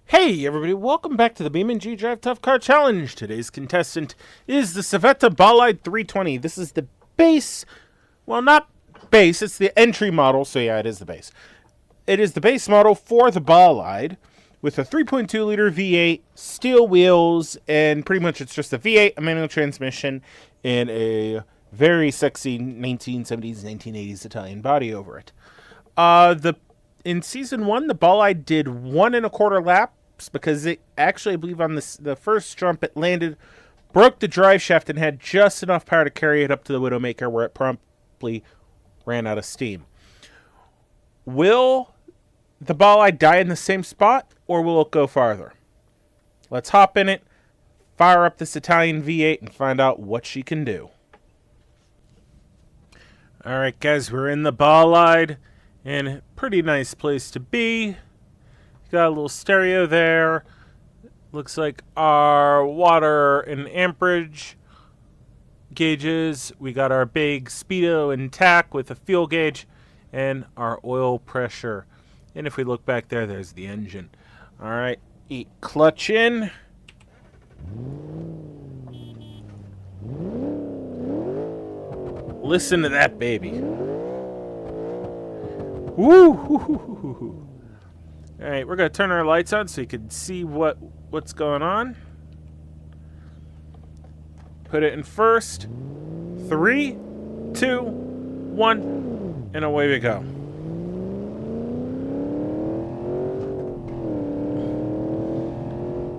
Hey everybody, welcome back to the BeamNG.drive Tough Car Challenge. Today's contestant is the Civetta Bolide 320. This is the base, well not base, it's the entry model, so yeah, it is the base. It is the base model for the Bolide with a 3.2 liter V8, steel wheels, and pretty much it's just a V8, a manual transmission, and a very sexy 1970s, 1980s Italian body over it. In season 1, the Bolide did 1.25 laps because it actually, I believe, on the first jump it landed, broke the drive shaft, and had just enough power to carry it up to the Widowmaker, where it promptly ran out of steam. Will the Bolide die in the same spot, or will it go farther? Let's hop in it, fire up this Italian V8, and find out what she can do. Alright guys, we're in the Bolide. And pretty nice place to be. Got a little stereo there. Looks like our water and amperage gauges. We got our big speedo and tack with a fuel gauge and our oil pressure. And if we look back there, there's the engine. Alright, clutch in. Listen to that baby. Woo! Alright, we're going to turn our lights on so you can see what's going on. Put it in first. 3, 2, 1, and away we go.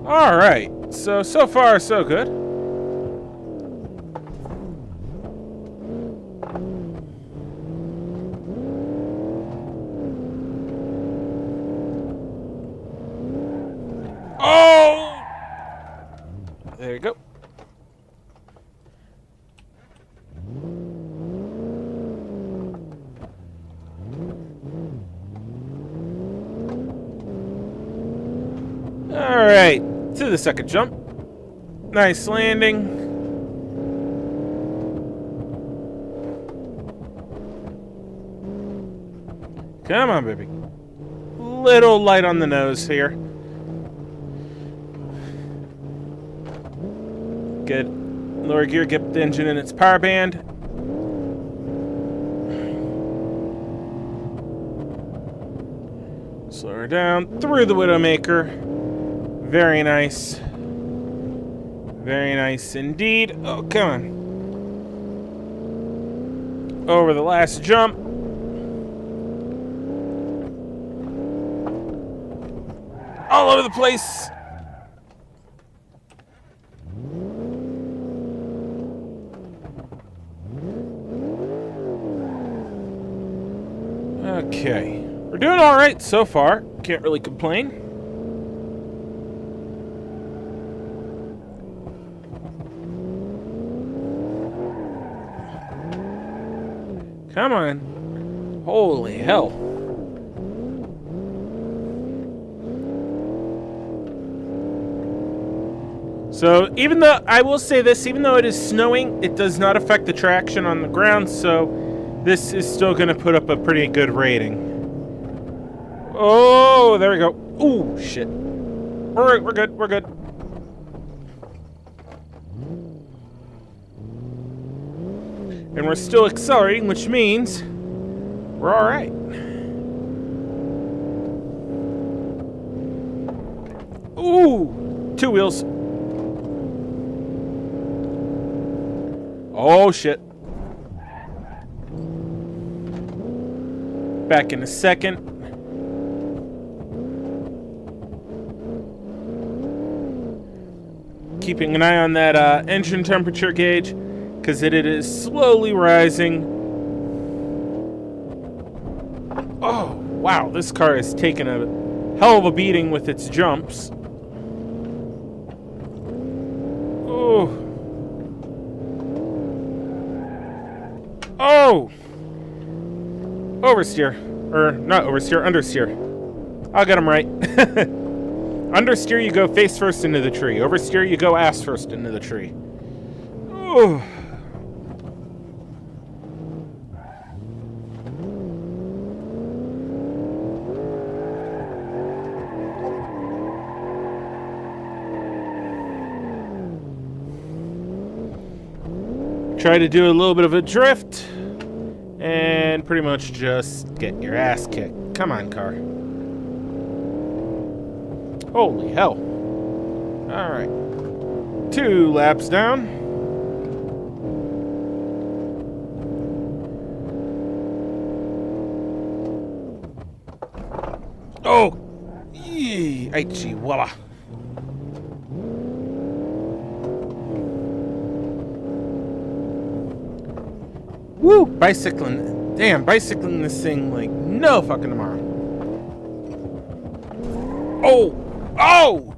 Alright, so far so good. Oh! There you go. Alright, to the second jump. Nice landing. Come on, baby. Little light on the nose here. Good. Lower gear, get the engine in its power band. Slow her down through the Widowmaker. Very nice. Very nice indeed. Oh, come on. Over the last jump. All over the place. Okay, we're doing all right so far. Can't really complain. Come on. Holy hell. So even though, I will say this, even though it is snowing, it does not affect the traction on the ground, so this is still going to put up a pretty good rating. Oh, there we go. Ooh, shit. We're good, we're good. And we're still accelerating, which means we're alright. Ooh, 2 wheels. Oh, shit. Back in a second. Keeping an eye on that engine temperature gauge, because it is slowly rising. Oh, wow, this car has taken a hell of a beating with its jumps. Oh. Oh! Oversteer. Or, not oversteer, understeer. I'll get him right. Understeer, you go face first into the tree. Oversteer, you go ass first into the tree. Oh. try to do a little bit of a drift and pretty much just get your ass kicked. Come on, car. Holy hell. Alright. 2 laps down. Oh! Yee! Ay, chihuahua. Woo! Bicycling. Damn, bicycling this thing like no fucking tomorrow. Oh! Oh!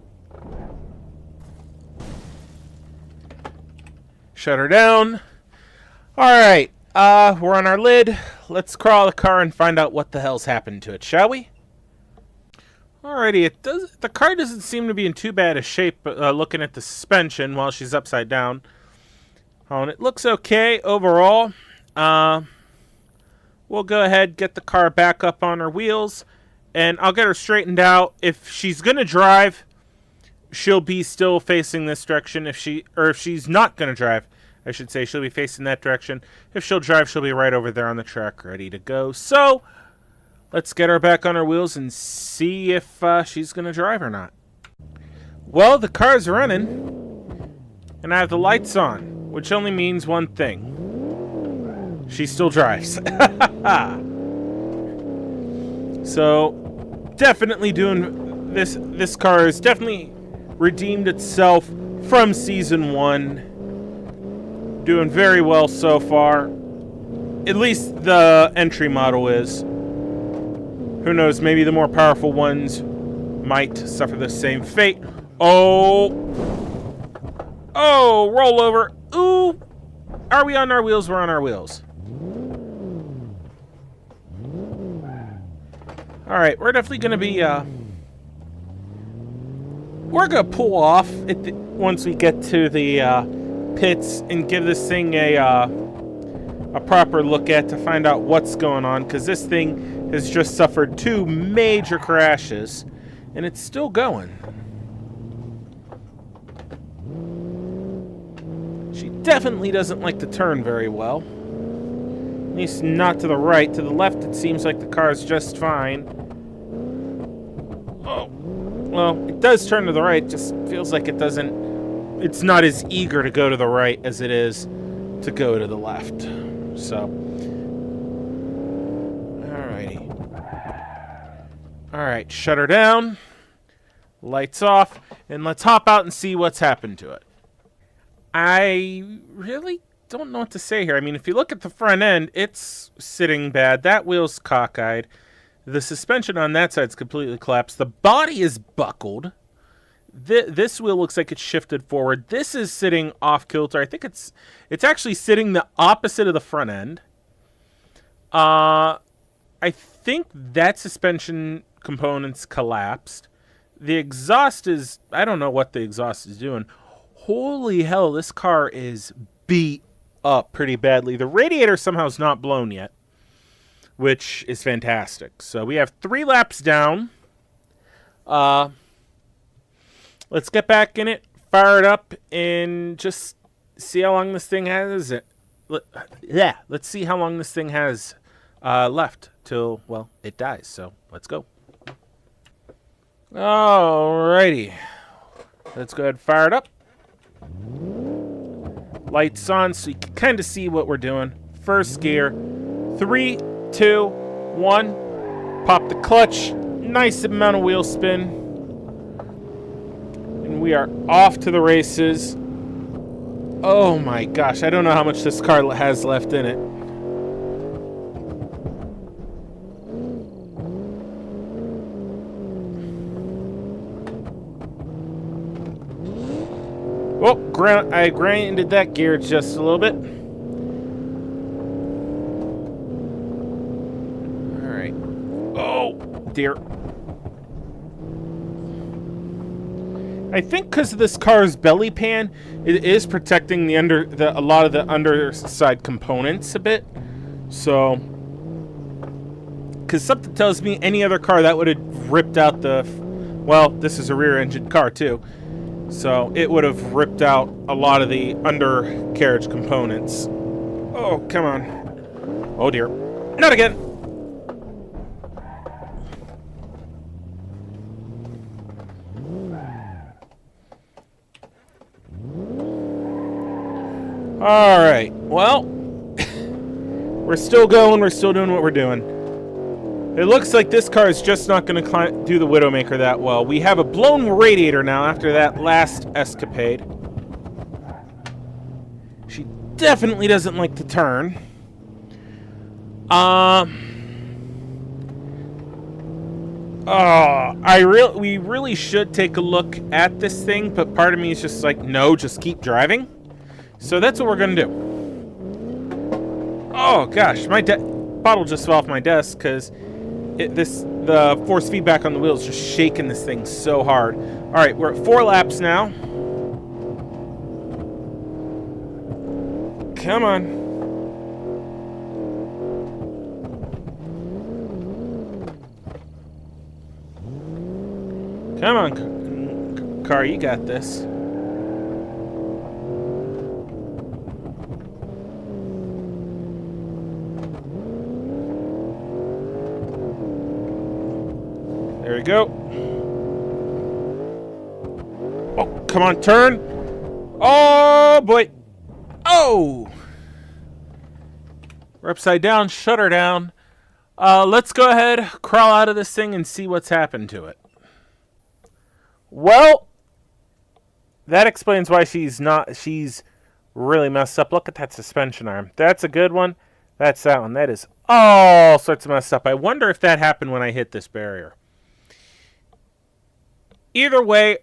Shut her down. Alright, we're on our lid. Let's crawl the car and find out what the hell's happened to it, shall we? Alrighty, the car doesn't seem to be in too bad a shape looking at the suspension while she's upside down. Oh, and it looks okay overall. We'll go ahead, get the car back up on her wheels, and I'll get her straightened out. If she's gonna drive, she'll be still facing this direction. If she's not gonna drive, I should say, she'll be facing that direction. If she'll drive, she'll be right over there on the track, ready to go. So, let's get her back on her wheels and see if she's gonna drive or not. Well, the car's running, and I have the lights on, which only means one thing. She still drives. So, definitely doing this. This car has definitely redeemed itself from Season 1. Doing very well so far. At least the entry model is. Who knows, maybe the more powerful ones might suffer the same fate. Oh! Oh, roll over. Ooh! Are we on our wheels? We're on our wheels. Alright, we're definitely going to be, we're going to pull off once we get to the pits and give this thing a proper look at to find out what's going on, because this thing has just suffered 2 major crashes, and it's still going. She definitely doesn't like to turn very well. At least not to the right. To the left, it seems like the car is just fine. Oh, well, it does turn to the right. Just feels like it doesn't. It's not as eager to go to the right as it is to go to the left. So, alrighty. Alright, shut her down. Lights off. And let's hop out and see what's happened to it. I really don't know what to say here. I mean, if you look at the front end, it's sitting bad. That wheel's cockeyed. The suspension on that side's completely collapsed. The body is buckled. This wheel looks like it's shifted forward. This is sitting off kilter. I think it's actually sitting the opposite of the front end. I think that suspension component's collapsed. The exhaust is... I don't know what the exhaust is doing. Holy hell, this car is beat up pretty badly. The radiator somehow is not blown yet, which is fantastic. So we have 3 laps down. Let's get back in it, fire it up, and just see how long this thing has. Let's see how long this thing has left till, well, it dies. So let's go. Alrighty. Let's go ahead and fire it up. Lights on so you can kind of see what we're doing. First gear. 3, 2, 1. Pop the clutch. Nice amount of wheel spin. And we are off to the races. Oh my gosh. I don't know how much this car has left in it. Oh, I grinded that gear just a little bit. Alright. Oh, dear. I think because of this car's belly pan, it is protecting a lot of the underside components a bit. So, because something tells me any other car that would have ripped out well, this is a rear-engine car too. So it would have ripped out a lot of the undercarriage components. Oh, come on. Oh, dear. Not again. All right. Well, we're still going. We're still doing what we're doing. It looks like this car is just not going to do the Widowmaker that well. We have a blown radiator now after that last escapade. She definitely doesn't like to turn. We really should take a look at this thing, but part of me is just like, no, just keep driving. So that's what we're gonna do. Oh gosh, my bottle just fell off my desk because the force feedback on the wheels just shaking this thing so hard. All right, we're at 4 laps now. Come on. Come on, car, you got this. There we go. Oh, come on, turn. Oh, boy. Oh! We're upside down, shut her down. Let's go ahead, crawl out of this thing, and see what's happened to it. Well, that explains why she's really messed up. Look at that suspension arm. That's a good one. That's that one. That is all sorts of messed up. I wonder if that happened when I hit this barrier. Either way,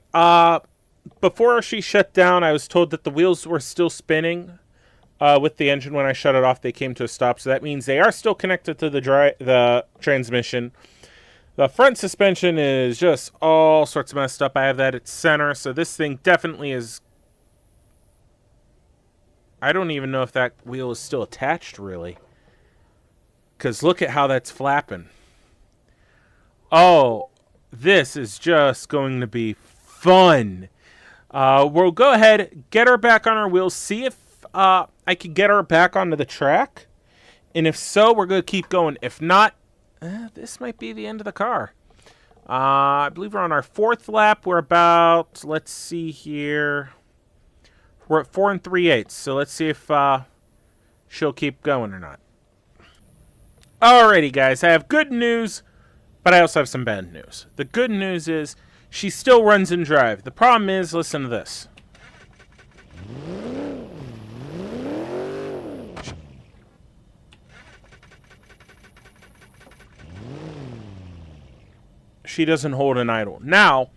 before she shut down, I was told that the wheels were still spinning with the engine. When I shut it off, they came to a stop. So that means they are still connected to the transmission. The front suspension is just all sorts of messed up. I have that at center. So this thing definitely is... I don't even know if that wheel is still attached, really. Because look at how that's flapping. Oh... This is just going to be fun. We'll go ahead, get her back on our wheels, see if I can get her back onto the track. And if so, we're going to keep going. If not, this might be the end of the car. I believe we're on our 4th lap. We're about, let's see here. We're at 4 3/8. So let's see if she'll keep going or not. Alrighty, guys. I have good news. But I also have some bad news. The good news is she still runs and drive. The problem is, listen to this. She doesn't hold an idle. Now,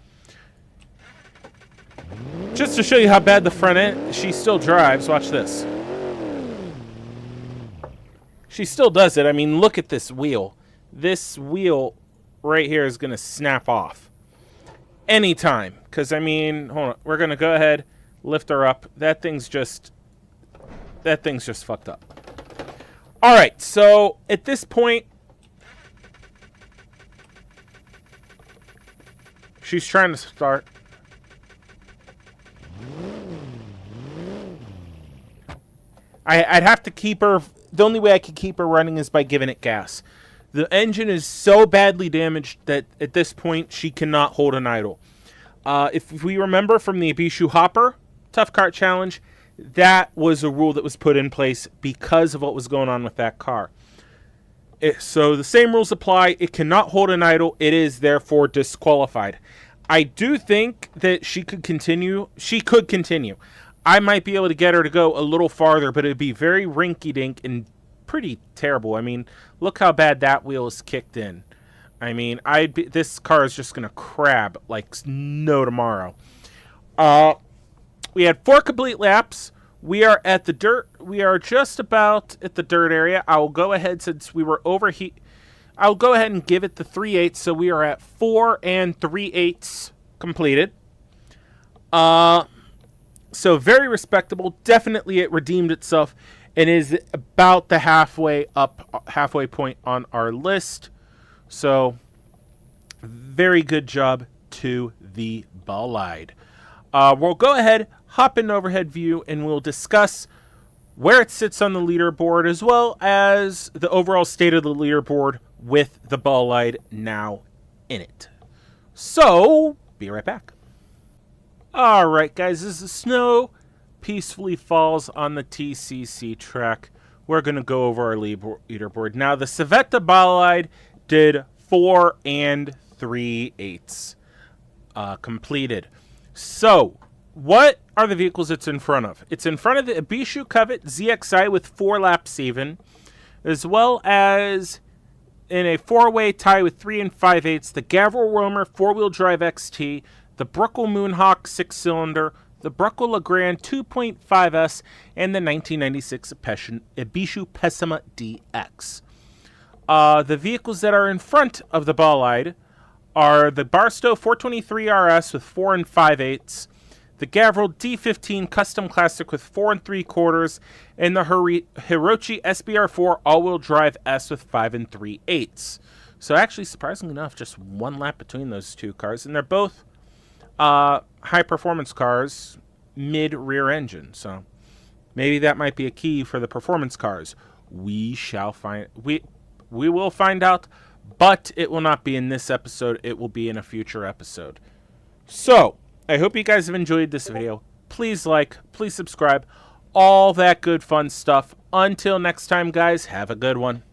just to show you how bad the front end, she still drives. Watch this. She still does it. I mean, look at this wheel. This wheel... right here is going to snap off anytime. Because, I mean, hold on. We're going to go ahead, lift her up. That thing's just fucked up. All right, so at this point, she's trying to start. I'd have to keep her. The only way I could keep her running is by giving it gas. The engine is so badly damaged that at this point she cannot hold an idle. If we remember from the Ibishu Hopper Tough Kart Challenge, that was a rule that was put in place because of what was going on with that car. So the same rules apply. It cannot hold an idle. It is therefore disqualified. I do think that she could continue. She could continue. I might be able to get her to go a little farther, but it would be very rinky-dink and pretty terrible. I mean, look how bad that wheel is kicked in. I mean, this car is just going to crab like no tomorrow. We had 4 complete laps. We are at the dirt. We are just about at the dirt area. I will go ahead, since we were overheat. I'll go ahead and give it the 3/8. So we are at 4 3/8 completed. So very respectable. Definitely it redeemed itself and is about the halfway point on our list. So very good job to the Bolide. We'll go ahead, hop in overhead view, and we'll discuss where it sits on the leaderboard, as well as the overall state of the leaderboard with the Bolide now in it. So, be right back. Alright guys, as the snow peacefully falls on the TCC track, we're going to go over our leaderboard. Now, the Civetta Bolide did 4 3/8 completed. So, what are the vehicles it's in front of? It's in front of the Ibishu Covet ZXI with 4 laps even, as well as in a 4-way tie with 3 5/8, the Gavril Roamer 4-wheel drive XT, the Bruckle Moonhawk 6-cylinder, the Bruckle Legrand 2.5S, and the 1996 Ibishu Pessima DX. The vehicles that are in front of the Bolide are the Barstow 423 RS with 4 5/8, the Gavril D15 Custom Classic with 4 3/4, and the Hirochi SBR4 All-Wheel Drive S with 5 3/8. So actually, surprisingly enough, just 1 lap between those 2 cars, and they're both high-performance cars, mid-rear engine. So maybe that might be a key for the performance cars. We shall find. We will find out, but it will not be in this episode. It will be in a future episode. So I hope you guys have enjoyed this video. Please like, please subscribe, all that good fun stuff. Until next time, guys, have a good one.